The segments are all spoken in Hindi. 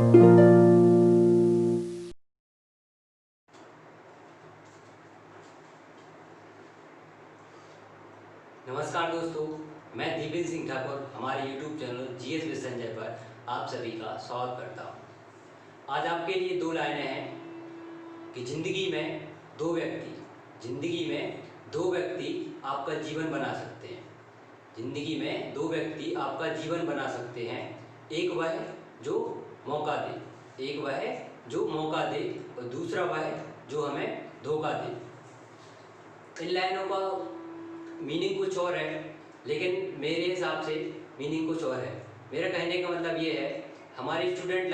नमस्कार दोस्तों, मैं दीपेंद्र सिंह ठाकुर हमारे YouTube channel GS with Sanjay पर आप सभी का स्वागत करता हूँ। आज आपके लिए दो लाइनें हैं कि जिंदगी में दो व्यक्ति आपका जीवन बना सकते हैं। जिंदगी में दो व्यक्ति आपका जीवन बना सकते हैं। एक वह जो मौका दे, और दूसरा वह जो हमें धोखा दे। इन लाइनों का मीनिंग कुछ और है, लेकिन मेरे हिसाब से मीनिंग कुछ और है। मेरा कहने का मतलब ये है, हमारी स्टूडेंट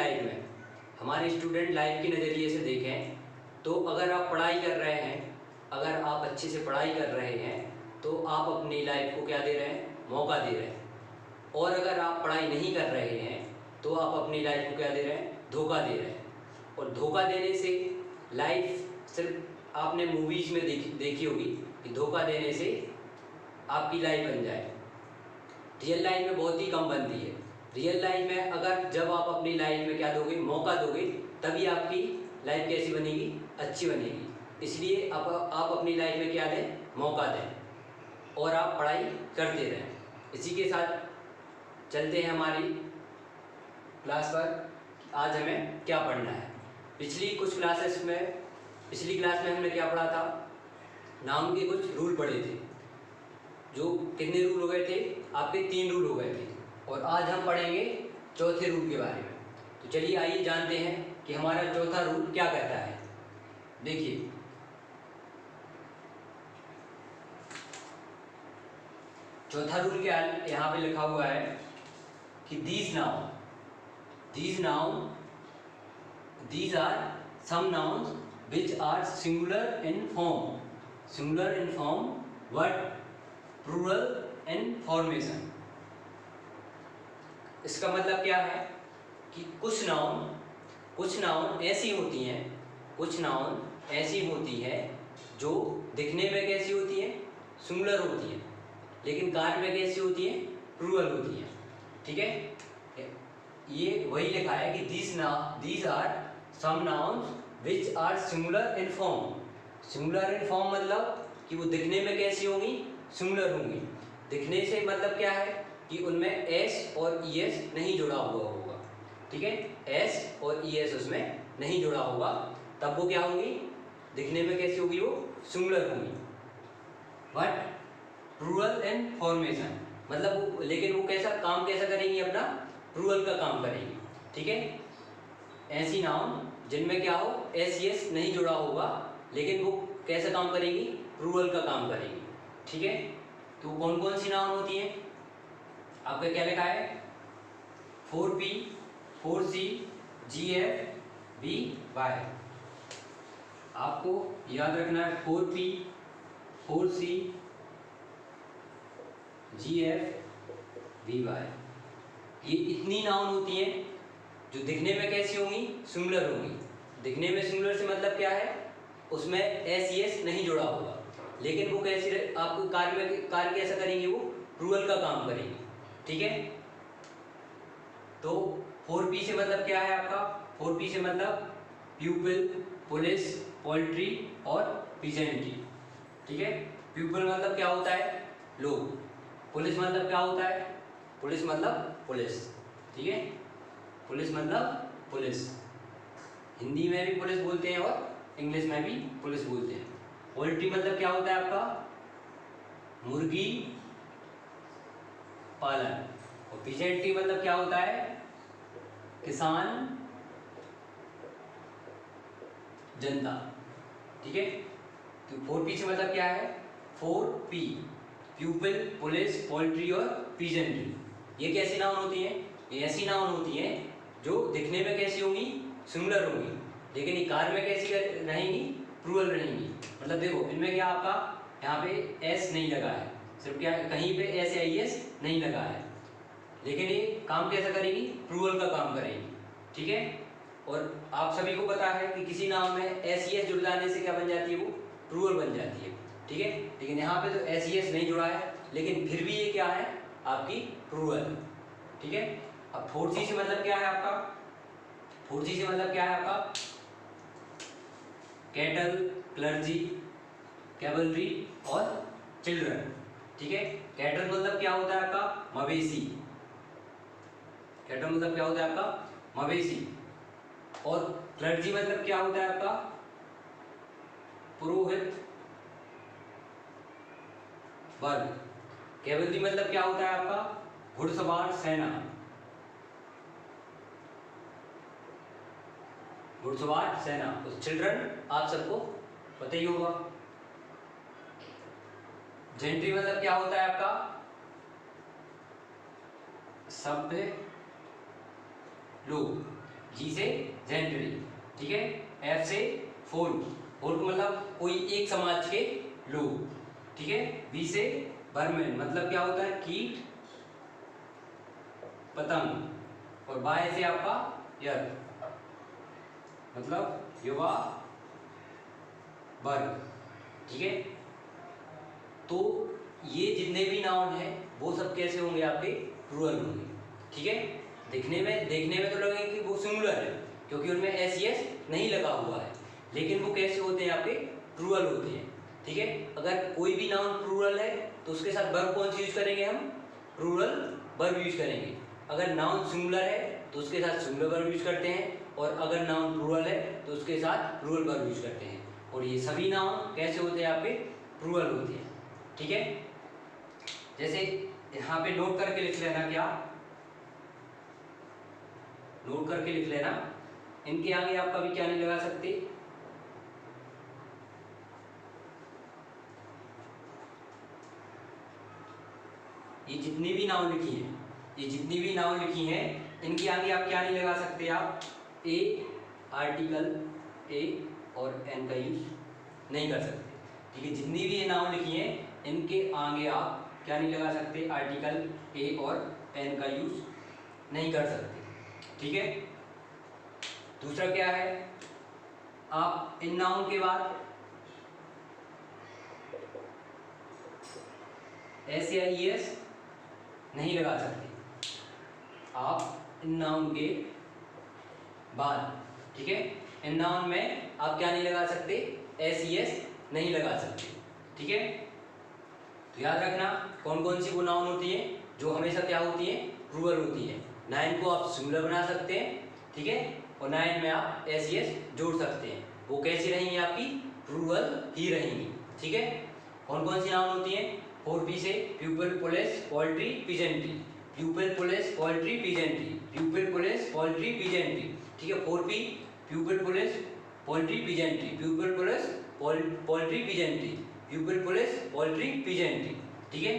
लाइफ की नज़रिए से देखें तो अगर आप पढ़ाई कर रहे हैं, अगर आप अच्छे से पढ़ाई कर रहे हैं तो आप अपनी लाइफ को क्या दे रहे हैं? मौका दे रहे हैं। और अगर आप पढ़ाई नहीं कर रहे हैं तो आप अपनी लाइफ को क्या दे रहे हैं? धोखा दे रहे हैं। और धोखा देने से लाइफ, सिर्फ आपने मूवीज़ में देखी होगी कि धोखा देने से आपकी लाइफ बन जाए। रियल लाइफ में बहुत ही कम बनती है। रियल लाइफ में अगर जब आप अपनी लाइफ में क्या दोगे? मौका दोगे, तभी आपकी लाइफ कैसी बनेगी? अच्छी बनेगी। इसलिए आप अपनी लाइफ में क्या दें? मौका दें और आप पढ़ाई करते रहें। इसी के साथ चलते हैं हमारी क्लास पर। आज हमें क्या पढ़ना है? पिछली क्लास में हमने क्या पढ़ा था? नाउन के कुछ रूल पढ़े थे। जो कितने रूल हो गए थे? आपके 3 रूल हो गए थे। और आज हम पढ़ेंगे चौथे रूल के बारे में। तो चलिए आइए जानते हैं कि हमारा चौथा रूल क्या कहता है। देखिए, चौथा रूल क्या यहाँ पे लिखा हुआ है कि these are some nouns which are singular in form but plural in formation। इसका मतलब क्या है कि कुछ नाउन ऐसी होती हैं जो दिखने में कैसी होती हैं? सिंगुलर होती हैं, लेकिन कार्य में कैसी होती हैं? प्लूरल होती हैं। ठीक है, ये वही लिखा है कि these are some nouns which are singular in form मतलब कि वो दिखने में कैसी होंगी? सिंगुलर होंगी। दिखने से मतलब क्या है कि उनमें एस और ई एस नहीं जुड़ा हुआ होगा। ठीक है, एस और ई एस उसमें नहीं जुड़ा होगा, तब वो क्या होंगी? दिखने में कैसी होगी? वो सिंगुलर होंगी। बट प्लूरल इन फॉर्मेशन मतलब लेकिन वो कैसा करेंगी? अपना प्लूरल का काम करेंगी। ठीक है, ऐसी नाउन जिनमें क्या हो? एस एस नहीं जुड़ा होगा, लेकिन वो कैसा काम करेंगी? प्लूरल का काम करेंगी। ठीक है, तो कौन कौन सी नाउन होती हैं? आपका क्या लिखा है? 4P 4C GF VY। आपको याद रखना है 4P 4C GF VY। ये इतनी नाउन होती हैं जो दिखने में कैसी होंगी? सिंगुलर होंगी। दिखने में सिंगुलर से मतलब क्या है? उसमें एस एस नहीं जुड़ा होगा, लेकिन वो कैसी आपको कार्य कैसा करेंगी? वो प्लूरल का काम करेंगी। ठीक है, तो 4P से मतलब क्या है आपका? 4P से मतलब प्यूपिल, पुलिस, पोल्ट्री और पीजेंट्री। ठीक है, प्यूपिल मतलब क्या होता है? लोग। पुलिस मतलब क्या होता है? पुलिस मतलब पुलिस। ठीक है, पुलिस मतलब पुलिस। हिंदी में भी पुलिस बोलते हैं और इंग्लिश में भी पुलिस बोलते हैं। पोल्ट्री मतलब क्या होता है आपका? मुर्गी पालन। और पीजेंट्री मतलब क्या होता है? किसान, जनता। ठीक है, तो 4P से मतलब क्या है? 4P प्यूपिल, पुलिस, पोल्ट्री और पीजेंट्री। ये कैसी नाउन होती हैं? ये ऐसी नाउन होती हैं जो दिखने में कैसी होंगी? सिंगुलर होंगी, लेकिन ये कार्य में कैसी रहेंगी? प्लूरल रहेंगी। मतलब देखो, इनमें क्या आपका यहाँ पे एस नहीं लगा है, सिर्फ क्या कहीं पे एस या ई एस नहीं लगा है, लेकिन ये काम कैसा करेगी? प्लूरल का काम करेगी। ठीक है, और आप सभी को पता है कि किसी नाम में एस ई एस जुड़ जाने से क्या बन जाती है? वो प्लूरल बन जाती है। ठीक है, लेकिन यहाँ पे तो एस ई एस नहीं जुड़ा है, लेकिन फिर भी ये क्या है? आपकी प्लूरल। ठीक है, अब 4C से मतलब क्या है आपका? 4C से मतलब क्या है आपका, कैटल, क्लर्जी, कैवलरी और चिल्ड्रन। ठीक है, कैटल मतलब क्या होता है आपका, मवेशी। कैटल मतलब क्या होता है आपका, मवेशी। और क्लर्जी मतलब क्या होता है आपका, पुरोहित वर्ग। कैवलरी मतलब क्या होता है आपका, घुड़सवार सेना। घुड़सवार सेना। उस चिल्ड्रन आप सबको पता ही होगा। जेंट्री मतलब क्या होता है आपका, सभ्य लोग। जी से जेंट्री। ठीक है, एफ से फोल्क। फोल्क मतलब कोई एक समाज के लोग। ठीक है, वी से वर्मेन मतलब क्या होता है, कीट पतंग। और बाय से आपका यर्क मतलब युवा वर्ग। ठीक है, तो ये जितने भी नाउन है वो सब कैसे होंगे, आपके प्लूरल होंगे। ठीक है, देखने में तो लगेंगे कि वो सिंगुलर है क्योंकि उनमें एस यस नहीं लगा हुआ है, लेकिन वो कैसे होते हैं, आपके प्लूरल होते हैं। ठीक है, अगर कोई भी नाउन प्लूरल है तो उसके साथ वर्ब कौन सी यूज करेंगे, हम प्लूरल वर्ब यूज करेंगे। अगर नाउन सिंगुलर है तो उसके साथ सिंगुलर वर्ब यूज करते हैं, और अगर नाउन प्लूरल है तो उसके साथ प्लूरल वर्ब यूज करते हैं। और ये सभी नाउन कैसे होते हैं, आपके प्लूरल होते हैं। ठीक है, जैसे यहाँ पे नोट करके लिख लेना, क्या नोट करके लिख लेना, इनके आगे आप कभी क्या नहीं लगा सकते, ये जितनी भी नाउन लिखी है, ये जितनी भी नाउन लिखी हैं इनके आगे आप क्या नहीं लगा सकते, आप ए आर्टिकल ए और एन का यूज नहीं कर सकते। ठीक है, जितनी भी ये नाउन लिखी हैं इनके आगे आप क्या नहीं लगा सकते, आर्टिकल ए और एन का यूज नहीं कर सकते। ठीक है, दूसरा क्या है, आप इन नाउन के बाद एस या ई एस नहीं लगा सकते। आप इन नाउन के बाद, ठीक है, इन नाउन में आप क्या नहीं लगा सकते, एस ई एस नहीं लगा सकते। ठीक है, तो याद रखना कौन कौन सी वो नाउन होती है जो हमेशा क्या होती है, प्लूरल होती है। 9 को आप सिंगुलर बना सकते हैं। ठीक है, और 9 में आप एस ई एस जोड़ सकते हैं। वो कैसी रहेंगी, आपकी प्लूरल ही रहेंगी। ठीक है, कौन कौन सी नाउन होती है, 4P से people, police, poultry, peasantry. People, police, poultry, peasantry. People, police, poultry, peasantry. ठीक है, 4P people, police, poultry, peasantry. People, police, poultry, peasantry. People, police, poultry, peasantry. ठीक है,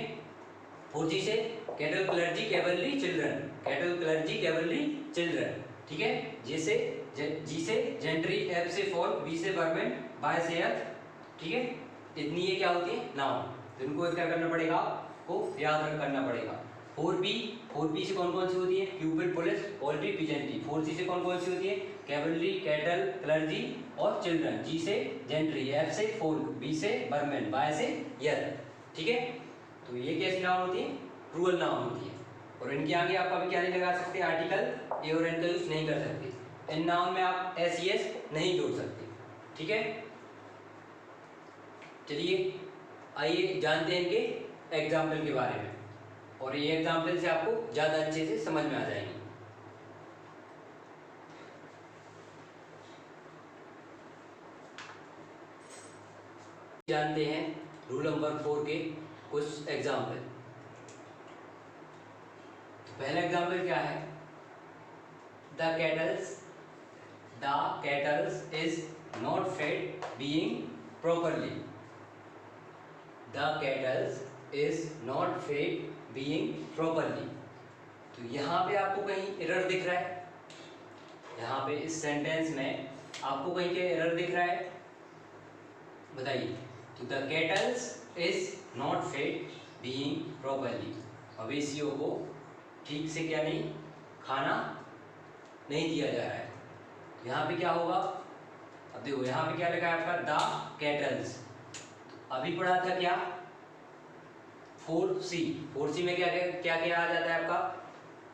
4G से cattle, clergy, cavalry, children. Cattle, clergy, cavalry, children. ठीक है, जी से जेंट्री, एफ से फोल्क, बी से वर्मेन, बाय से अर्थ। ठीक है, इतनी ये क्या होती है, नाउन। तो इनको क्या करना पड़ेगा, आपको याद करना पड़ेगा। 4P से कौन कौन सी होती है, pupal, police, poultry, peasantry. 4C से कौन कौन सी होती है, कैवलरी, कैटल, क्लर्जी और चिल्ड्रन। जी से जेंट्री, एफ से फोल्क, बी से वर्मेन, बाय से यर्क। ठीक है, तो ये कैसी नाउन होती है, प्लूरल नाउन होती है। और इनके आगे आप कभी क्या नहीं लगा सकते, आर्टिकल ए और एन का यूज नहीं कर सकते। इन नाउन में आप एस ई एस नहीं जोड़ सकते। ठीक है, चलिए आइए जानते हैं इनके एग्जाम्पल के बारे में, और ये एग्जाम्पल से आपको ज़्यादा अच्छे से समझ में आ जाएंगे। जानते हैं रूल नंबर 4 के कुछ एग्जाम्पल। तो पहला एग्जाम्पल क्या है, the kettles is not fed being properly. The kettles is not fed being properly. तो यहाँ पे आपको कहीं एरर दिख रहा है, यहाँ पे इस सेंटेंस में आपको कहीं क्या एरर दिख रहा है, बताइए। तो the kettles is not fed being properly, मवेशियों को ठीक से क्या नहीं, खाना नहीं दिया जा रहा है। यहाँ पे क्या होगा, अब देखो यहाँ पे क्या लिखा है आपका, द केटल्स। अभी पढ़ा था क्या, 4C में क्या क्या क्या आ जाता है आपका,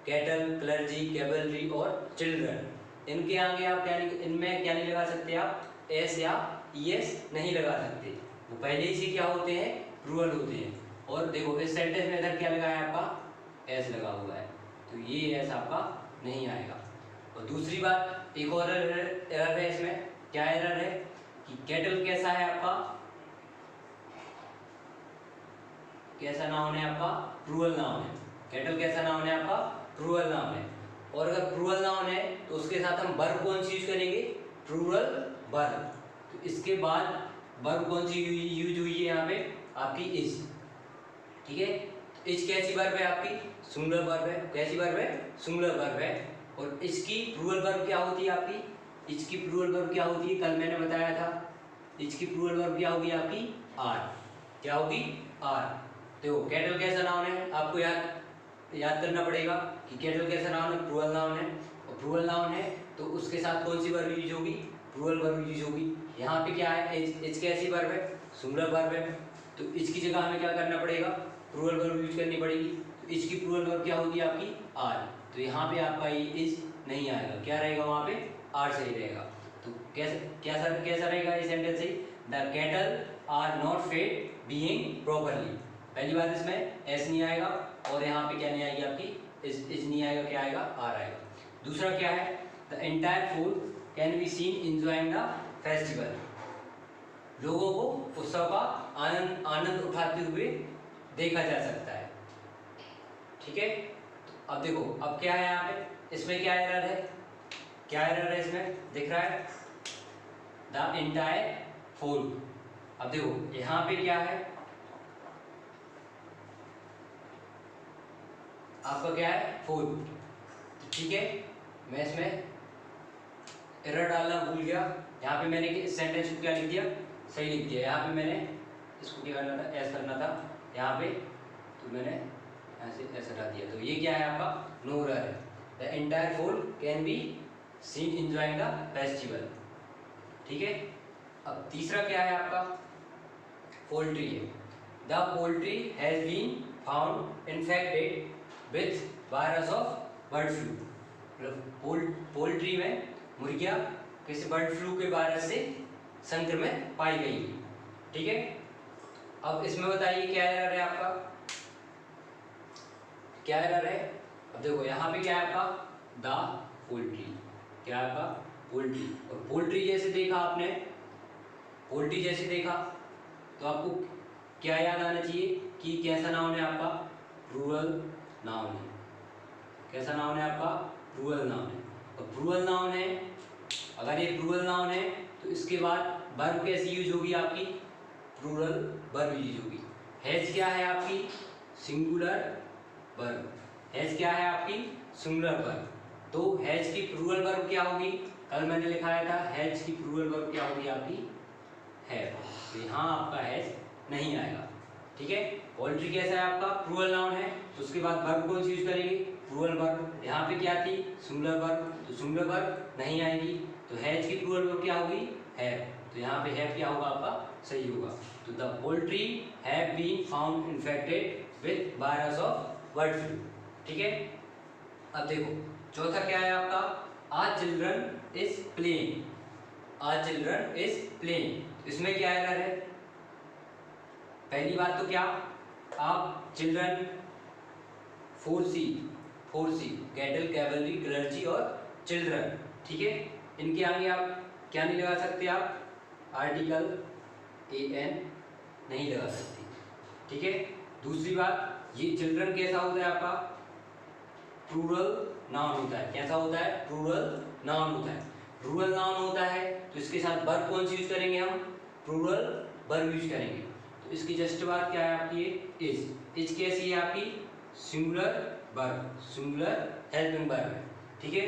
कैटल, क्लर्जी, कैवलरी और चिल्ड्रन। इनके आगे आप क्या नहीं, इनमें क्या नहीं लगा सकते आप एस या ईएस नहीं लगा सकते, वो पहले ही से क्या होते हैं प्लूरल होते हैं। और देखो इस सेंटेंस में इधर क्या लगा है आपका एस लगा हुआ है, तो ये एस आपका नहीं आएगा। और दूसरी बात एक और एरर है इसमें, क्या एरर है कि केटल कैसा है आपका, कैसा नाउन है आपका प्लूरल नाउन है। केटल कैसा नाउन है आपका प्लूरल नाउन है। और अगर प्लूरल नाउन है तो उसके साथ हम वर्ब कौन सी यूज करेंगे प्लूरल वर्ब। तो इसके बाद वर्ब कौन सी यूज हुई है यहाँ पे आपकी इज, ठीक है। इज कैसी वर्ब है आपकी सिंगुलर वर्ब है, कैसी वर्ब है सिंगुलर वर्ब है। और इसकी प्लूरल वर्ब क्या होती है आपकी, इज की प्लूरल वर्ब क्या होती है, कल मैंने बताया था इज की प्लूरल वर्ब क्या होगी आपकी आर, क्या होगी आर। देखो कैटल कैसा नाउन है आपको याद करना पड़ेगा कि कैटल कैसा नाउन है प्लूरल नाउन है, और प्लूरल नाउन है तो उसके साथ कौन सी वर्ब यूज होगी प्लूरल वर्ब यूज होगी। यहाँ पे क्या है इज कैसी वर्ब है सिंगुलर वर्ब है, तो इज की जगह हमें क्या करना पड़ेगा प्लूरल वर्ब यूज करनी पड़ेगी। तो इज की प्लूरल वर्ब क्या होगी आपकी आर, तो यहाँ पे आपका ये इज नहीं आएगा, क्या रहेगा वहाँ पे आर सही रहेगा। तो कैसा रहेगा ये सेंटेंस सही, the cattle are not fed being properly. पहली बात इसमें एस नहीं आएगा और यहाँ पे क्या नहीं आएगी आपकी इज नहीं आएगा, क्या आएगा आर आएगा। दूसरा क्या है the entire food can be scene enjoying the festival, लोगों को उत्सव का आनंद उठाते हुए देखा जा सकता है, ठीक है। तो अब देखो अब क्या है यहाँ पे इसमें क्या एरर है, क्या एरर है इसमें दिख रहा है द एंटायर फूड। अब देखो यहाँ पे क्या है आपका क्या है फूड, ठीक है। मैं इसमें एरर डालना भूल गया, यहाँ पे मैंने इस सेंटेंस को क्या लिख दिया सही लिख दिया, यहाँ पे मैंने इसको क्या करना था एस करना था यहाँ पे, तो मैंने यहाँ से ऐसा डाल दिया। तो ये क्या है आपका नो एरर है, the entire food can be seen enjoying the festival, ठीक है। अब तीसरा क्या है आपका पोल्ट्री है, the poultry has been found infected with virus of bird flu, मतलब पोल्ट्री में मुर्गियाँ किसी बर्ड फ्लू के वायरस से संक्रमित पाई गई, ठीक है। अब इसमें बताइए क्या एरर है आपका, क्या एरर है। अब देखो यहाँ पे क्या है आपका द पोल्ट्री, क्या है आपका पोल्ट्री, और पोल्ट्री जैसे देखा आपने पोल्ट्री जैसे देखा तो आपको क्या याद आना चाहिए कि कैसा नाउन है आपका प्लूरल नाउन है, कैसा नाउन है आपका प्लूरल नाउन है। और प्लूरल नाउन है अगर ये प्लूरल नाउन है तो इसके बाद वर्ब कैसी यूज होगी आपकी प्लूरल वर्ब यूज होगी। हैज क्या है आपकी सिंगुलर वर्ब, हैज क्या है आपकी सिंगुलर वर्ब, तो हैज की प्लूरल वर्ब क्या होगी कल मैंने लिखाया था हैज की प्लूरल वर्ब क्या होगी आपकी हैव, तो यहाँ आपका हैज नहीं आएगा, ठीक है। पोल्ट्री कैसा है आपका प्लूरल नाउन है तो उसके बाद वर्ब कौन सी यूज करेंगे प्लूरल वर्ब, यहाँ पे क्या थी सिंगुलर वर्ब, तो सिंगुलर वर्ब नहीं आएगी, तो हैज की प्लूरल वर्ब क्या होगी हैव, तो यहाँ पे हैव क्या होगा आपका सही होगा। तो the poultry have been found infected with virus of bird flu, ठीक है। अब देखो चौथा क्या है आपका आज चिल्ड्रन इज प्लेइंग, आज चिल्ड्रन इज प्लेइंग, इसमें क्या एरर है। पहली बात तो क्या आप children four C cattle cavalry clergy और चिल्ड्रन, ठीक है, इनके आगे आप क्या नहीं लगा सकते आप आर्टिकल an नहीं लगा सकते, ठीक है। दूसरी बात ये चिल्ड्रन कैसा होता है आपका प्लूरल नाउन होता है, कैसा होता है प्लूरल नाउन होता है, प्लूरल नाउन होता है तो इसके साथ वर्ब कौन सी यूज करेंगे हम प्लूरल वर्ब यूज करेंगे। तो इसकी जस्ट बात क्या है आपकी इज कैसी है आपकी singular verb, singular helping verb है, ठीक है,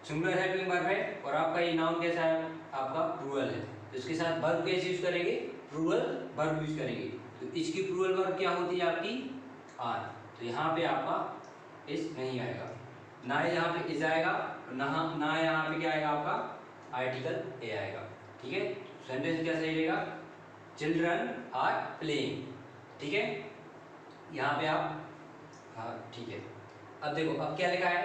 सिंगुलर हेल्पिंग वर्ब है। और आपका ये नाउन कैसा है आपका प्लूरल है, तो इसके साथ वर्ब कैसे यूज करेंगे प्लूरल वर्ब यूज करेंगे। तो इसकी प्लूरल वर्ब क्या होती है आपकी आर, तो यहाँ पे आपका इज नहीं आएगा, ना यहाँ पे इज आएगा ना यहाँ पे क्या आएगा आपका आर्टिकल ए आएगा, ठीक है। सेंटेंस क्या सही रहेगा चिल्ड्रन आर प्लेइंग, ठीक है, यहाँ पे आप हाँ ठीक है। अब देखो अब क्या लिखा है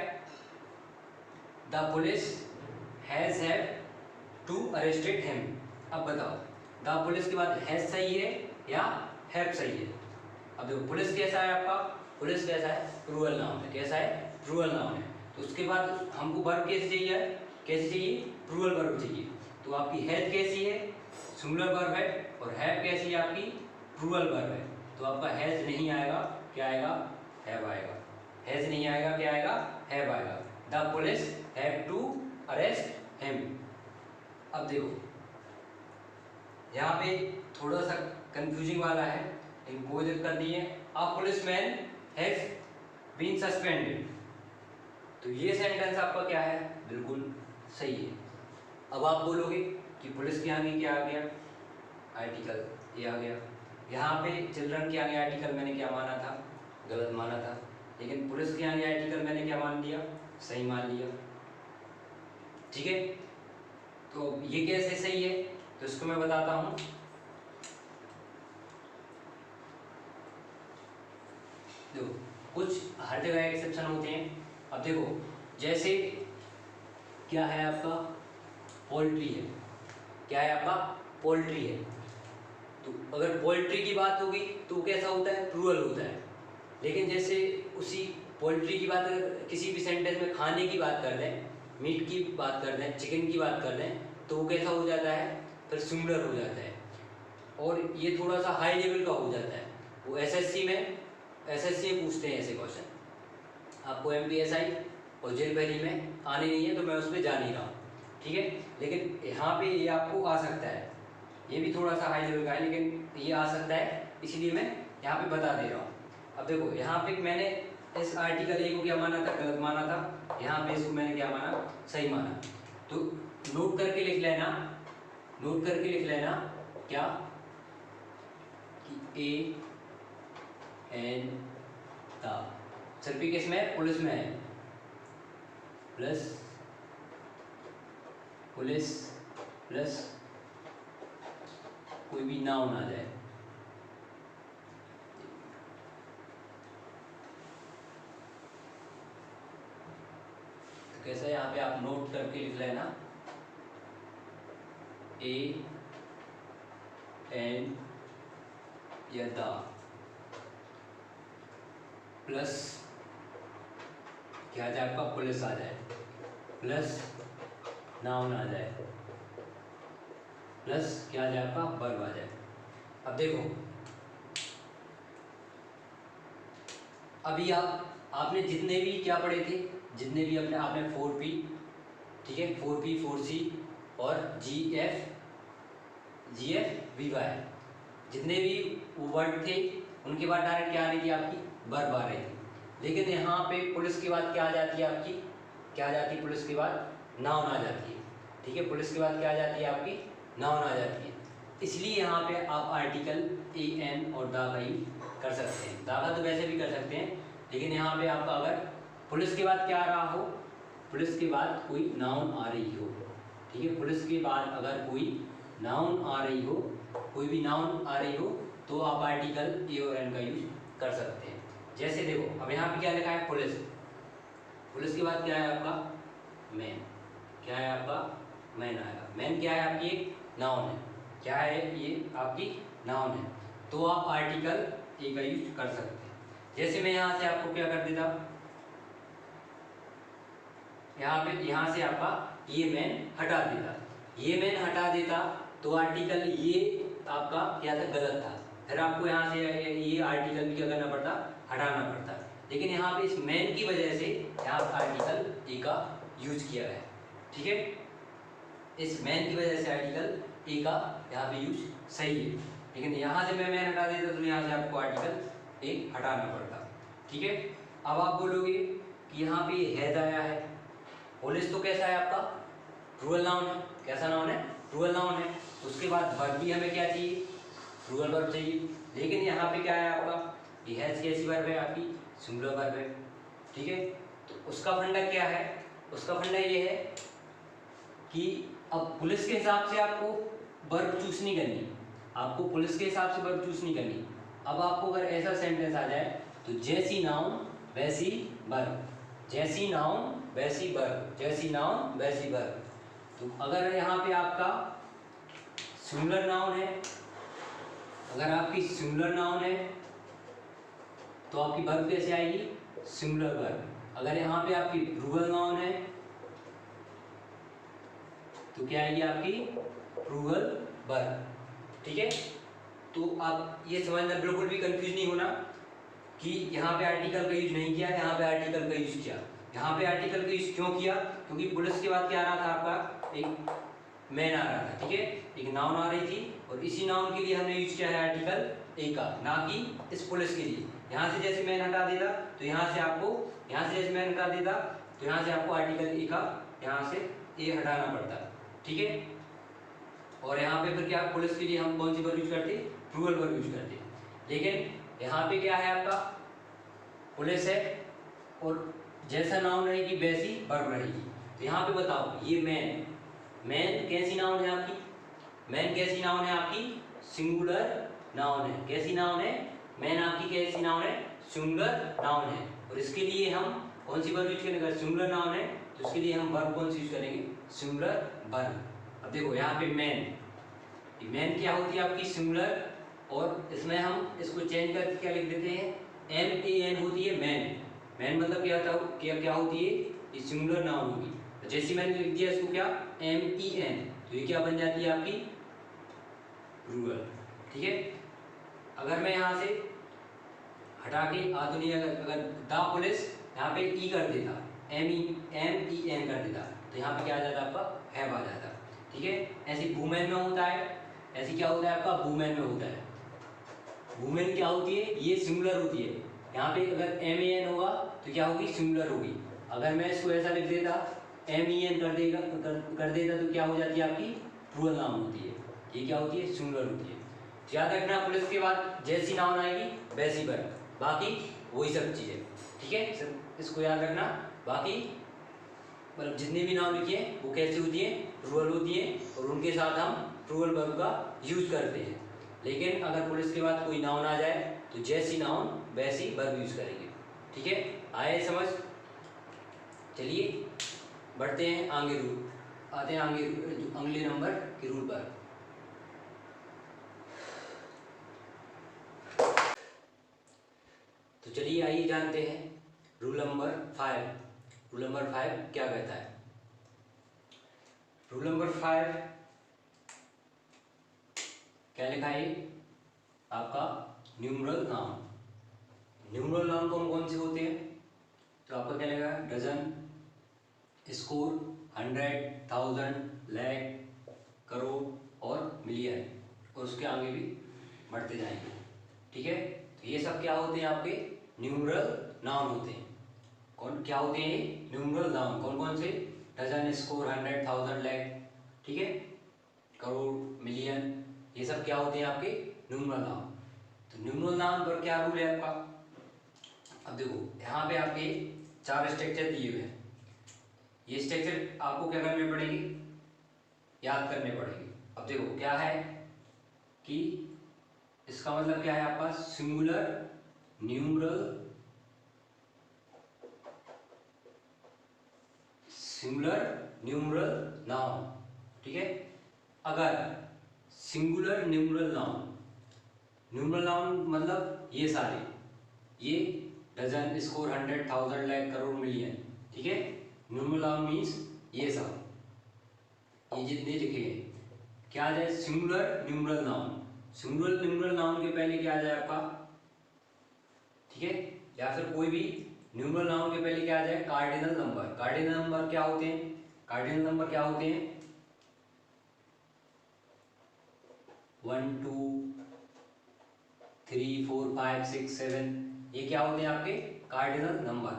the police has have to arrested him. अब बताओ द पुलिस के बाद हैज़ सही है या हैव सही है? अब देखो पुलिस कैसा है आपका, पुलिस कैसा है, प्लूरल नाउन है। कैसा है? प्लूरल नाउन है। तो उसके बाद हमको वर्ब कैसे चाहिए, कैसे चाहिए, प्लूरल वर्ब चाहिए। तो आपकी हैज कैसी है, सिंगुलर वर्ब है, और हैव कैसी है आपकी, प्लूरल वर्ब है। तो आपका हैज नहीं आएगा, क्या आएगा, हैव आएगा। हैज नहीं आएगा, क्या आएगा, हैव आएगा। The police have to arrest him. अब देखो यहाँ पे थोड़ा सा कंफ्यूजिंग वाला है, लेकिन कोई दिक्कत नहीं है। A policeman has been suspended. तो ये सेंटेंस आपका क्या है, बिल्कुल सही है। अब आप बोलोगे कि पुलिस के आगे क्या आ गया, आर्टिकल ये आ गया। यहाँ पे चिल्ड्रन के आगे आर्टिकल मैंने क्या माना था, गलत माना था, लेकिन पुलिस के आगे आर्टिकल मैंने क्या मान लिया, सही मान लिया। ठीक है, तो ये कैसे सही है, तो इसको मैं बताता हूँ। देखो कुछ हर जगह एक्सेप्शन होते हैं। अब देखो जैसे क्या है आपका, पोल्ट्री है, क्या है आपका, पोल्ट्री है। तो अगर पोल्ट्री की बात होगी तो कैसा होता है, प्लूरल होता है। लेकिन जैसे उसी पोल्ट्री की बात अगर किसी भी सेंटेंस में खाने की बात कर लें, मीट की बात कर लें, चिकन की बात कर लें, तो वो कैसा हो जाता है, फिर सिंगुलर हो जाता है। और ये थोड़ा सा हाई लेवल का हो जाता है। वो एसएससी में पूछते हैं ऐसे क्वेश्चन। आपको एमपीएसआई और जेल पहली में आने नहीं है तो मैं उस पर जा नहीं रहा हूँ, ठीक है। लेकिन यहाँ पे ये आपको आ सकता है, ये भी थोड़ा सा हाई लेवल का है, लेकिन ये आ सकता है, इसलिए मैं यहाँ पे बता दे रहा हूँ। अब देखो यहाँ पे मैंने इस आर्टिकल ए को क्या माना था, गलत माना था। यहाँ पे इसको मैंने क्या माना, सही माना। तो नोट करके लिख लेना, नोट करके लिख लेना क्या, कि ए एन द सिर्फ किस में, पुलिस में है, प्लस पुलिस प्लस कोई भी नाउन आ जाए। तो कैसा है, यहाँ पे आप नोट करके लिख लेना, ए एन या द प्लस क्या आ जाए आपका, पुलिस आ जाए, प्लस नाउन आ जाए, प्लस क्या आ जाए आपका, वर्ब आ जाए। अब देखो अभी आपने जितने भी क्या पढ़े थे, जितने भी अपने आपने 4P, ठीक है, 4P 4C और GF VY जितने भी वर्ड थे उनके बाद डायरेक्ट क्या आ रही थी आपकी, वर्ब आ रही थी। लेकिन यहाँ पे पुलिस के बाद क्या आ जाती है आपकी, क्या आ जाती है पुलिस के बाद, नाउन आ जाती है। ठीक है, पुलिस के बाद क्या आ जाती है आपकी, नाउन आ जाती है। इसलिए यहाँ पे आप आर्टिकल ए एन और द का यूज कर सकते हैं। द का तो वैसे भी कर सकते हैं, लेकिन यहाँ पे आपका अगर पुलिस के बाद क्या आ रहा हो, पुलिस के बाद कोई नाउन आ रही हो, ठीक है, पुलिस के बाद अगर कोई नाउन आ रही हो, कोई भी नाउन आ रही हो, तो आप आर्टिकल ए और एन का यूज कर सकते हैं। जैसे देखो अब यहाँ पे क्या लिखा है, पुलिस, पुलिस के बाद क्या है आपका, मैन, क्या है आपका, मैन आएगा। मैन क्या है आपकी, एक नाउन है, क्या है ये आपकी, नाउन है। तो आप आर्टिकल ए का यूज कर सकते हैं। जैसे मैं यहाँ से आपको क्या कर देता, यहाँ से आपका ये मैन हटा देता, ये मैन हटा देता, तो आर्टिकल ये आपका क्या था, गलत था। फिर आपको यहाँ से ये आर्टिकल भी क्या करना पड़ता, हटाना पड़ता। लेकिन यहाँ पे इस मैन की वजह से यहाँ आर्टिकल ए का यूज किया है, ठीक है। इस मैन की वजह से आर्टिकल ए का यहाँ पे यूज सही है। लेकिन यहाँ से मैं मैन हटा देता तो यहाँ से आपको आर्टिकल ए हटाना पड़ता, ठीक है। अब आप बोलोगे कि यहाँ पे हैज आया है, पुलिस तो कैसा है आपका, प्लूरल नाउन है, कैसा नाउन है, प्लूरल नाउन है। उसके बाद वर्ब भी हमें क्या चाहिए, प्लूरल वर्ब चाहिए। लेकिन यहाँ पे क्या है आपका, ये हैज कैसी वर्ब है आपकी, सिंगुलर वर्ब है, ठीक है। तो उसका फंडा क्या है, उसका फंडा ये है कि अब पुलिस के हिसाब से आपको वर्ब चूज नहीं करनी, आपको पुलिस के हिसाब से वर्ब चूज नहीं करनी। अब आपको अगर ऐसा सेंटेंस आ जाए तो जैसी नाउन वैसी वर्ब, जैसी नाउन वैसी वर्ब, जैसी नाउन वैसी वर्ब। तो अगर यहाँ पे आपका सिंगुलर नाउन है, अगर आपकी सिंगुलर नाउन है तो आपकी वर्ब कैसे आएगी? Singular verb. अगर यहाँ पे आपकी प्लूरल नाउन है तो क्या आएगी आपकी? Plural verb. ठीक है, तो आप ये समझना, बिल्कुल भी कंफ्यूज नहीं होना कि यहाँ पे आर्टिकल का यूज नहीं किया, यहाँ पे आर्टिकल का यूज किया। यहाँ पे आर्टिकल का यूज क्यों किया? क्योंकि पुलिस के बाद क्या आ रहा था आपका? एक मैन आ रहा था। ठीक है, एक नाउन आ रही थी और इसी नाउन के लिए हमने यूज किया है आर्टिकल ए का, ना कि इस पुलिस के लिए। यहाँ से जैसे मैन हटा देता तो यहाँ से आपको, यहाँ से जैसे मैन हटा देता तो यहाँ से आपको आर्टिकल ए का यहाँ से ए हटाना पड़ता। ठीक है, और यहाँ पे फिर क्या, पुलिस के लिए हम कौन सी वर्ब यूज करते? प्लूरल वर्ब यूज करते। लेकिन यहाँ पे क्या है आपका? पुलिस है और जैसा नाउन रहेगी वैसी वर्ब रहेगी। तो यहाँ पे बताओ, ये मैन, मैन कैसी नाउन है आपकी? मैन कैसी नाउन है आपकी? सिंगुलर नाउन है। कैसी नाउन है? मैन आपकी कैसी नाउन है? सिंगुलर नाउन है। और इसके लिए हम कौन सी वर्ब यूज करेंगे? अगर सिंगुलर नाउन है तो इसके लिए हम वर्ब कौन सी यूज करेंगे? Singular verb. अब देखो यहाँ पे मैन, मैन क्या होती है आपकी? सिंगुलर, और इसमें हम इसको चेंज करके क्या लिख देते हैं? MAN होती है मैन। मैन मतलब क्या होता है, क्या होती है? ये सिंगुलर नाउन होगी। जैसे मैंने लिख दिया इसको क्या? MEN, तो ये क्या बन जाती है आपकी? प्लूरल। ठीक है, अगर मैं यहाँ से हटा के आधुनिक, अगर द पुलिस यहाँ पे ई कर देता, MEN कर देता, तो यहाँ पे क्या आ जाता आपका? हैव आ जाता। ठीक है, ऐसी वुमेन में होता है, ऐसी क्या होता है आपका? वुमेन में होता है। वुमेन क्या होती है? ये सिंगुलर होती है। यहाँ पे अगर MAN होगा तो क्या होगी? सिंगुलर होगी। अगर मैं इसको ऐसा लिख देता, MEN कर देता तो क्या हो जाती है आपकी? प्लूरल नाउन होती है। ये क्या होती है? सिंगुलर होती है। याद रखना, पुलिस के बाद जैसी नाउन आएगी वैसी वर्ब, बाकी वही सब चीज़ें। ठीक है, सब इसको याद रखना। बाकी मतलब जितने भी नाउन लिखिए वो कैसी होती है? प्लूरल होती है, और उनके साथ हम प्लूरल वर्ब का यूज करते हैं। लेकिन अगर पुलिस के बाद कोई नाउन आ जाए तो जैसी नाउन वैसी वर्ब यूज करेंगे। ठीक है, आए समझ? चलिए बढ़ते हैं आगे, रूल आते हैं आगे, अगले नंबर के रूल पर। तो चलिए आइए जानते हैं रूल नंबर 5। रूल नंबर 5 क्या कहता है? रूल नंबर 5 क्या लिखा है आपका? Numeral noun. न्यूमरल नाउन कौन से होते हैं? तो आपका क्या लगेगा? डजन, स्कोर, 100, 1000, लाख, करोड़ और मिलियन, और उसके आगे भी बढ़ते जाएंगे। ठीक है, तो ये सब क्या होते हैं? आपके न्यूमरल नाउन होते हैं। कौन क्या होते हैं? Numeral noun. कौन से? डजन, स्कोर, 100, 1000, लाख, ठीक है, करोड़, मिलियन, ये सब क्या होते हैं? आपके न्यूमरल नाउन। तो न्यूमरल नाउन पर क्या रूल है आपका? अब देखो यहाँ पे आपके 4 स्ट्रक्चर दिए हुए हैं। ये स्ट्रक्चर आपको क्या करने पड़ेंगे? याद करने पड़ेंगे। अब देखो क्या है कि इसका मतलब क्या है आपका? Singular numeral, singular numeral noun. ठीक है, अगर singular numeral noun, numeral noun मतलब ये सारे, ये dozen, score, 100, 1000, lakh, crore, million, ठीक है। न्यूमरल नाउन मीन्स ये सब, ये जितने लिखे हैं क्या आ जाए? Singular numeral noun. Singular numeral noun के पहले क्या आ जाए आपका? ठीक है, या फिर कोई भी न्यूमरल नाउन के पहले क्या आ जाए? Cardinal number. कार्डिनल नंबर क्या होते हैं? कार्डिनल नंबर क्या होते हैं? 1 2 3 4 5 6 7, ये क्या होते हैं आपके? Cardinal number.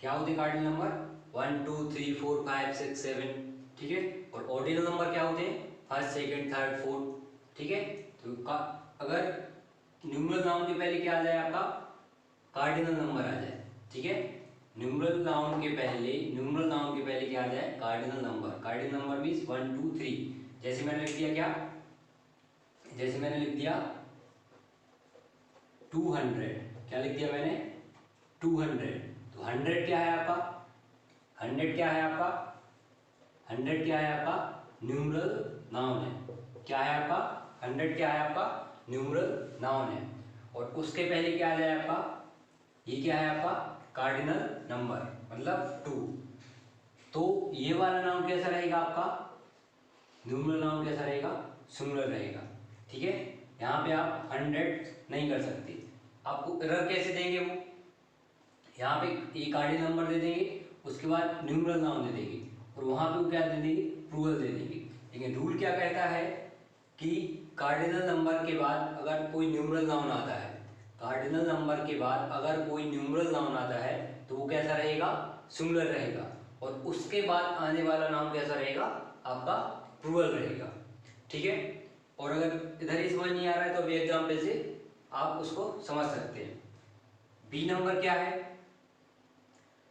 क्या होते हैं कार्डिनल नंबर? 1 2 3 4 5 6 7, ठीक है। और ऑर्डिनल नंबर क्या होते हैं? फर्स्ट, सेकंड, थर्ड, फोर्थ, ठीक है। तो अगर न्यूमरल नाउन के पहले क्या आ जाए आपका? कार्डिनल नंबर आ जाए, ठीक है। न्यूमरल नाउन के पहले क्या आ जाए? Cardinal number. Cardinal number means 1 2 3। जैसे मैंने लिख दिया क्या? जैसे मैंने लिख दिया 200, क्या लिख दिया मैंने? 200। तो 100 क्या है आपका? 100 क्या है आपका? 100 क्या है आपका न्यूमरल नाउन है। क्या है आपका 100 क्या है आपका न्यूमरल नाउन है। और उसके पहले क्या आ जाए आपका, ये क्या है आपका कार्डिनल नंबर मतलब 2। तो ये वाला नाउन कैसा रहेगा आपका, न्यूमरल नाउन कैसा रहेगा, सिंगुलर रहेगा। ठीक है, यहाँ पे आप 100 नहीं कर सकते। आपको एरर कैसे देंगे वो, यहाँ पे एक कार्डिनल नंबर दे देंगे, उसके बाद न्यूमरल नाउन दे देंगे, और वहाँ पे वो क्या दे देंगे, प्लूरल दे देंगे। लेकिन रूल क्या कहता है कि कार्डिनल नंबर के बाद अगर कोई न्यूमरल नाउन आता है, कार्डिनल नंबर के बाद अगर कोई न्यूमरल नाउन आता है तो वो कैसा रहेगा, सिंगुलर रहेगा। और उसके बाद आने वाला नाउन कैसा रहेगा आपका, प्लूरल रहेगा। ठीक है, और अगर इधर ही समझ नहीं आ रहा है तो अभी एग्जाम्पल से आप उसको समझ सकते हैं। बी नंबर क्या है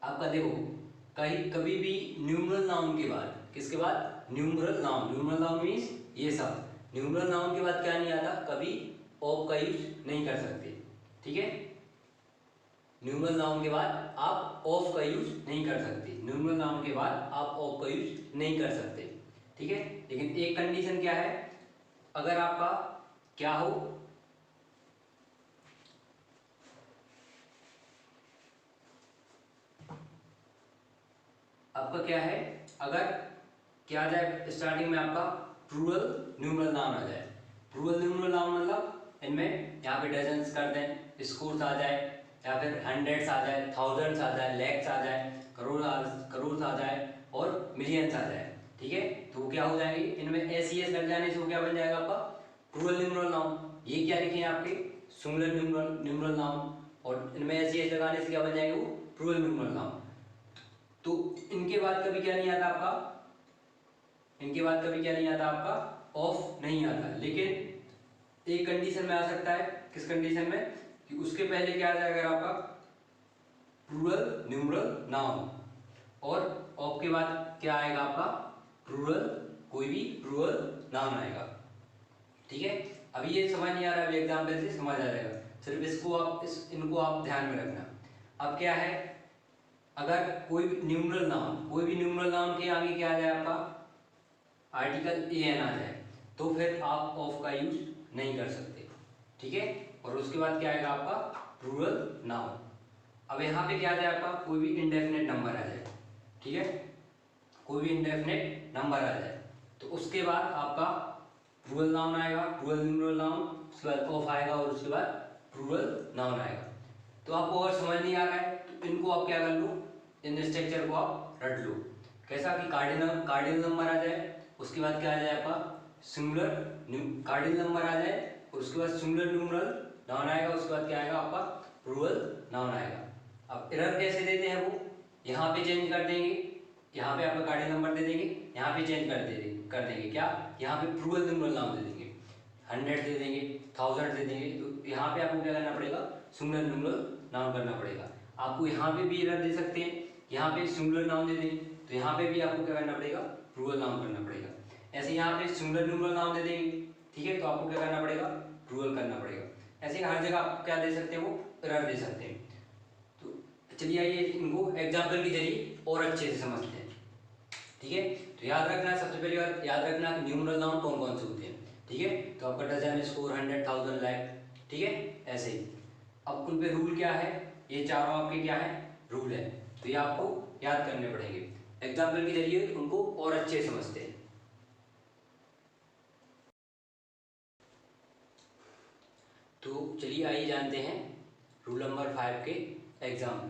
आपका, देखो कहीं कभी भी न्यूमरल नाउन के बाद, किसके बाद, न्यूमरल नाउन मीन्स ये सब, न्यूमरल नाउन के बाद क्या नहीं आता, कभी ऑफ का यूज नहीं कर सकते। ठीक है, न्यूमरल नाउन के बाद आप ऑफ का यूज नहीं कर सकते, न्यूमरल नाउन के बाद आप ऑफ का यूज नहीं कर सकते। ठीक है, लेकिन एक कंडीशन क्या है, अगर आपका क्या हो, आपका क्या है, अगर क्या आ जाए स्टार्टिंग में आपका प्लूरल न्यूमरल नाउन आ जाए। प्लूरल न्यूमरल नाउन मतलब इनमें यहाँ पे डजन्स कर दें, स्कूल्स आ जाए, या फिर हंड्रेड्स आ जाए, थाउजेंड्स आ जाए, लैक्स आ जाए, करोड़ आ जाए और मिलियंस आ जाए। ठीक है, तो वो क्या हो जाएंगे, इनमें एस लग जाने से वो क्या बन जाएगा आपका प्लूरल न्यूमरल नाउन। ये क्या लिखे हैं आपके सिंगुलर न्यूमरल नाउन, और इनमें एस लगाने से क्या बन जाएंगे वो प्लूरल न्यूमरल नाउन। तो इनके बाद कभी क्या नहीं आता आपका, इनके बाद कभी क्या नहीं आता आपका, ऑफ नहीं आता। लेकिन एक कंडीशन में आ सकता है, किस कंडीशन में, कि उसके पहले क्या आ जाएगा आपका प्लूरल न्यूमरल नाउन, और ऑफ के बाद क्या आएगा आपका प्लूरल, कोई भी प्लूरल नाउन आएगा। ठीक है, अभी ये समझ नहीं आ रहा, अभी एग्जाम्पल से समझ आ जाएगा, सिर्फ इसको आप इनको आप ध्यान में रखना। अब क्या है, अगर कोई भी न्यूमरल नाउन के आगे क्या आ जाए आपका आर्टिकल ए एन आ जाए, तो फिर आप ऑफ का यूज नहीं कर सकते। ठीक है, और उसके बाद क्या आएगा आपका प्लूरल नाउन। अब यहाँ पे क्या आ जाए आपका कोई भी इंडेफिनेट नंबर आ जाए। ठीक है, कोई भी इंडेफिनेट नंबर आ जाए तो उसके बाद आपका प्लूरल नाउन आएगा, प्लूरल न्यूमरल नाउन, उसके बाद ऑफ आएगा, और उसके बाद प्लूरल नाउन आएगा। तो आपको और समझ नहीं आ रहा है तो इनको आप क्या कर लो, इन स्ट्रक्चर को आप रट लो। कैसा कि कार्डिनल नंबर आ जाए, उसके बाद क्या आ जाए आपका सिंगुलर कार्डिनल नंबर आ जाए, और उसके बाद सिंगुलर न्यूमरल नाउन आएगा, उसके बाद क्या आएगा आपका प्लूरल नाउन आएगा। अब एरर कैसे देते हैं वो, यहाँ पे चेंज कर देंगे, यहाँ पे आपका कार्डिनल नंबर दे देंगे, यहाँ पे चेंज कर देंगे क्या, यहाँ पे प्लूरल न्यूमरल नाउन दे देंगे, 100 दे देंगे, 1000 दे देंगे। तो यहाँ पे आपको क्या करना पड़ेगा, सिंगुलर न्यूमरल नाउन करना पड़ेगा। आपको यहाँ पे भी एरर दे सकते हैं, यहाँ पे सिंगुलर नाउन दे देंगे तो यहाँ पे भी आपको क्या करना पड़ेगा, प्लूरल नाउन करना पड़ेगा। ऐसे यहाँ पे सिंगुलर न्यूमरल नाउन दे देंगे, ठीक है, तो आपको क्या करना पड़ेगा, प्लूरल करना पड़ेगा। ऐसे हर जगह आप क्या दे सकते हैं, वो एरर दे सकते हैं। तो चलिए आइए इनको एग्जाम्पल के जरिए और अच्छे से समझते हैं। ठीक है, तो याद रखना, सबसे पहली बात याद रखना कि न्यूमरल नाउन कौन कौन से होते हैं। ठीक है, तो आपका डजन, स्कोर, 100, 1000, लाख। ठीक है, ऐसे ही। अब उन पे रूल क्या है, ये चारों आपके क्या है रूल है, तो ये आपको याद करने पड़ेंगे। एग्जाम्पल के जरिए उनको और अच्छे समझते हैं। तो चलिए आइए जानते हैं रूल नंबर 5 के एग्जाम्पल।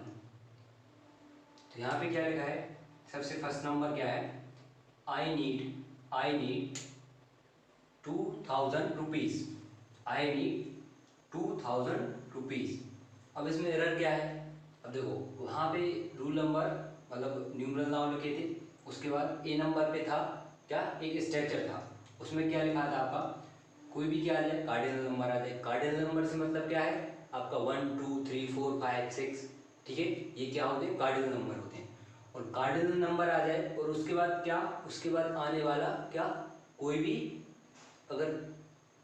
तो यहाँ पे क्या लिखा है, सबसे फर्स्ट नंबर क्या है, I need 2000 rupees, I need 2000 rupees. अब इसमें एरर क्या है, अब देखो वहाँ पे रूल नंबर मतलब न्यूमरल नाउन लिखे थे, उसके बाद ए नंबर पे था क्या, एक स्ट्रक्चर था, उसमें क्या लिखा था आपका, कोई भी क्या आ जाए कार्डिनल नंबर आ जाए। कार्डिनल नंबर से मतलब क्या है आपका 1 2 3 4 5 6। ठीक है, ये क्या होते हैं, कार्डिनल नंबर होते हैं। और कार्डिनल नंबर आ जाए और उसके बाद क्या, उसके बाद आने वाला क्या, कोई भी अगर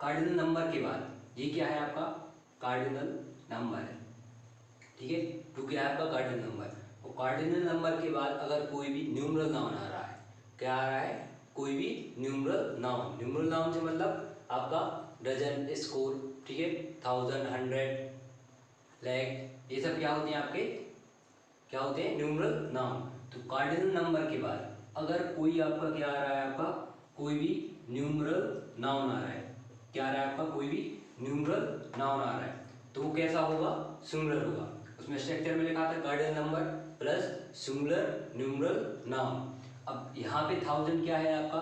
कार्डिनल नंबर के बाद, ये क्या है आपका कार्डिनल नंबर है। ठीक है, तो क्या है आपका कार्डिनल नंबर, और कार्डिनल नंबर के बाद अगर कोई भी न्यूमरल नाउन आ रहा है, क्या आ रहा है, कोई भी न्यूमरल नाउन। न्यूमरल नाउन से मतलब आपका डजन, स्कोर, ठीक है, 1000, 100, लाख, ये सब क्या होते हैं आपके, क्या होते हैं, न्यूमरल नाउन। तो कार्डिनल नंबर के बाद अगर कोई आपका क्या आ रहा है, आपका कोई भी न्यूमरल नाउन आ रहा है, क्या आ रहा है आपका, कोई भी न्यूमरल नाउन आ रहा है, तो वो कैसा होगा, सिंगुलर होगा। उसमें स्ट्रक्चर में लिखा था cardinal number plus singular numeral noun. अब यहाँ पे 1000 क्या है आपका,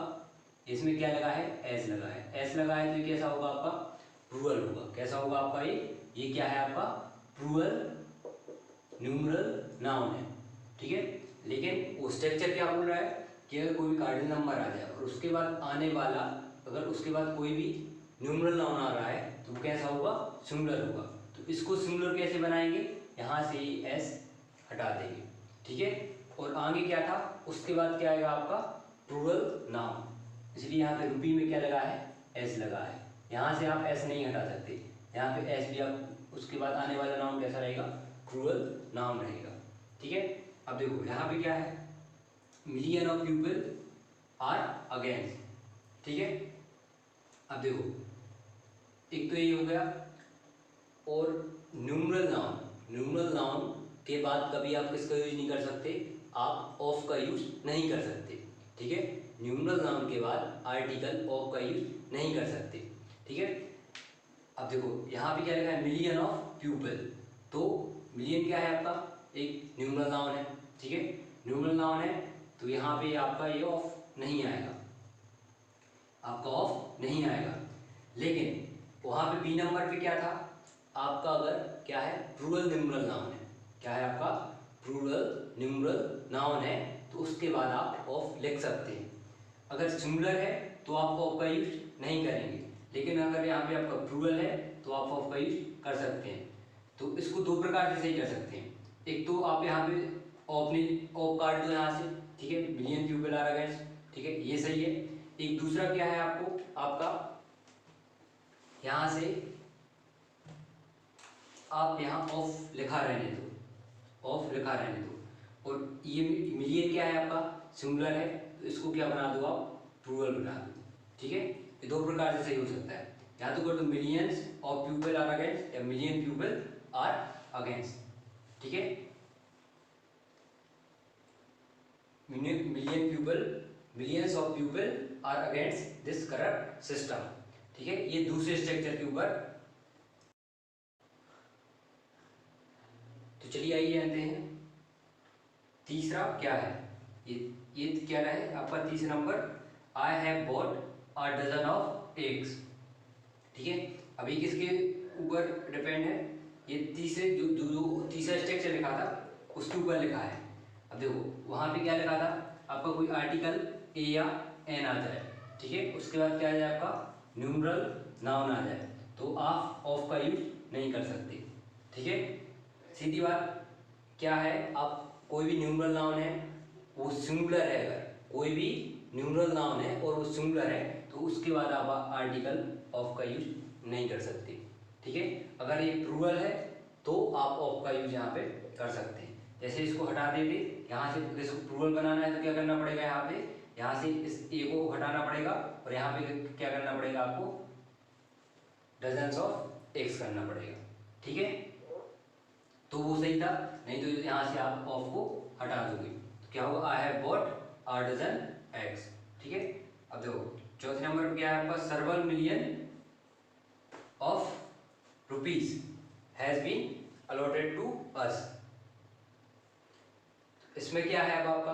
इसमें क्या लगा है, एस लगा है, एस लगा है, तो ये कैसा होगा आपका, प्लूरल होगा। कैसा होगा आपका, ये क्या है आपका, प्लूरल न्यूमरल नाउन है, ठीक है। लेकिन वो स्ट्रक्चर क्या बोल रहा है कि अगर कोई भी कार्डिनल नंबर आ जाए और उसके बाद आने वाला, अगर उसके बाद कोई भी न्यूमरल नाउन आ रहा है, तो वो कैसा होगा, सिंगुलर होगा। तो इसको सिंगुलर कैसे बनाएंगे, यहाँ से एस हटा देंगे, ठीक है। और आगे क्या था, उसके बाद क्या आएगा आपका, प्लूरल नाउन, इसलिए यहाँ पे रुपी में क्या लगा है, एस लगा है। यहाँ से आप एस नहीं हटा सकते, यहाँ पे एस भी आप, उसके बाद आने वाला नाउन कैसा रहेगा, प्लूरल नाउन रहेगा, ठीक है। अब देखो यहाँ पे क्या है, million of people are against, ठीक है। अब देखो एक तो ये हो गया, और न्यूमरल नाउन, न्यूमरल नाउन के बाद कभी आप किसका यूज नहीं कर सकते, आप ऑफ का यूज नहीं कर सकते, ठीक है। न्यूमरल नाउन के बाद आर्टिकल ऑफ का यूज नहीं कर सकते, ठीक है। अब देखो यहाँ पे क्या लिखा है, मिलियन ऑफ पीपल, तो मिलियन क्या है आपका, एक न्यूमरल नाउन है, ठीक है, न्यूमरल नाउन है, तो यहाँ पे आपका ये ऑफ नहीं आएगा, आपका ऑफ नहीं आएगा। लेकिन वहाँ पे बी नंबर पे क्या था आपका, अगर क्या है, प्लूरल न्यूमरल नाउन है, क्या है आपका, प्लूरल न्यूमरल नाउन है, तो उसके बाद आप ऑफ लिख सकते हैं। अगर सिंगुलर है तो आप ऑफ का यूज नहीं करेंगे, लेकिन अगर यहाँ पे आपका प्लूरल है तो आप ऑफ का यूज कर सकते हैं। तो इसको दो प्रकार से सही कर सकते हैं, एक तो आप यहाँ पे ऑफ काट दो यहाँ से, ठीक है, मिलियन पीपल आर अगेंस्ट, ठीक है, ये सही है। एक दूसरा क्या है आपको, आपका यहाँ से आप यहाँ ऑफ लिखा रहने दो, ऑफ लिखा रहने दो, और ये मिलियन क्या है आपका, सिंगुलर है, तो इसको क्या बना दो आप, प्लूरल बना दो, ठीक है। ये दो प्रकार से सही हो सकता है, या तो कर दो millions of people are against, या मिलियन पीपल आर अगेंस्ट, ठीक है। Million people, millions of people are against this corrupt system, ठीक है। ये दूसरे स्ट्रक्चर के ऊपर। तो चलिए आइए आते हैं, तीसरा क्या है, ये क्या है आपका तीसरा नंबर, I have bought a dozen of eggs, ठीक है। अभी किसके ऊपर डिपेंड है, ये तीसरे जो जो, जो तीसरा स्ट्रक्चर लिखा था उसके ऊपर लिखा है। अब देखो वहाँ पे क्या लिखा था आपका, कोई आर्टिकल ए या एन आ जाए, ठीक है, उसके बाद क्या आ जाए आपका न्यूमरल नाउन आ जाए, तो आप ऑफ का यूज नहीं कर सकते, ठीक है। सीधी बात क्या है, आप कोई भी न्यूमरल नाउन है वो सिंगुलर है, अगर कोई भी न्यूमरल नाउन है और वो सिंगुलर है, तो उसके बाद आप आर्टिकल ऑफ का यूज नहीं कर सकते, ठीक है। अगर ये प्लूरल है तो आप ऑफ का यूज यहाँ पे कर सकते हैं। जैसे इसको हटा देते, यहाँ से इसको प्लूरल बनाना है तो क्या करना पड़ेगा, यहाँ से इस ए को हटाना पड़ेगा, और यहाँ पे क्या करना पड़ेगा आपको, डजन्स ऑफ एग्स करना पड़ेगा, ठीक है। तो वो सही था, नहीं तो यहाँ से आप ऑफ को हटा दोगे, तो क्या होगा, I have bought a dozen eggs, ठीक है। अब देखो चौथे नंबर पे क्या है आपका, several million of rupees has been allotted to us. इसमें क्या है अब आपका,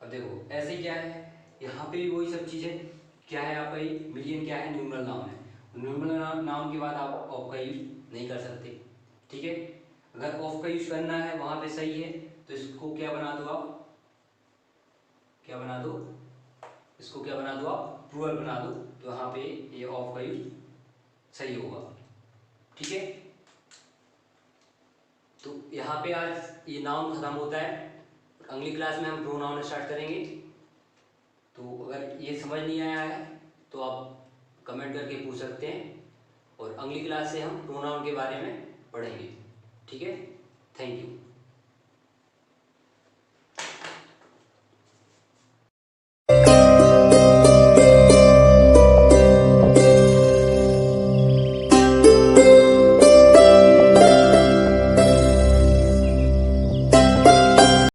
अब देखो ऐसे क्या है, यहाँ पे भी वही सब चीजें, क्या है आपका, ये मिलियन क्या है, न्यूमरल नाउन है, न्यूमरल नाउन के बाद आप ऑफ का यूज नहीं कर सकते, ठीक है। अगर ऑफ का यूज करना है वहां पे सही है, तो इसको क्या बना दो आप, क्या बना दो, इसको क्या बना दो आप, प्लूरल बना दो, तो यहाँ पे ये ऑफ का यूज सही होगा, ठीक है। तो यहाँ पे आज ये नाउन खत्म होता है, अगली क्लास में हम प्रोनाउन स्टार्ट करेंगे। तो अगर ये समझ नहीं आया है तो आप कमेंट करके पूछ सकते हैं, और अगली क्लास से हम प्रोनाउन के बारे में पढ़ेंगे, ठीक है। Thank you.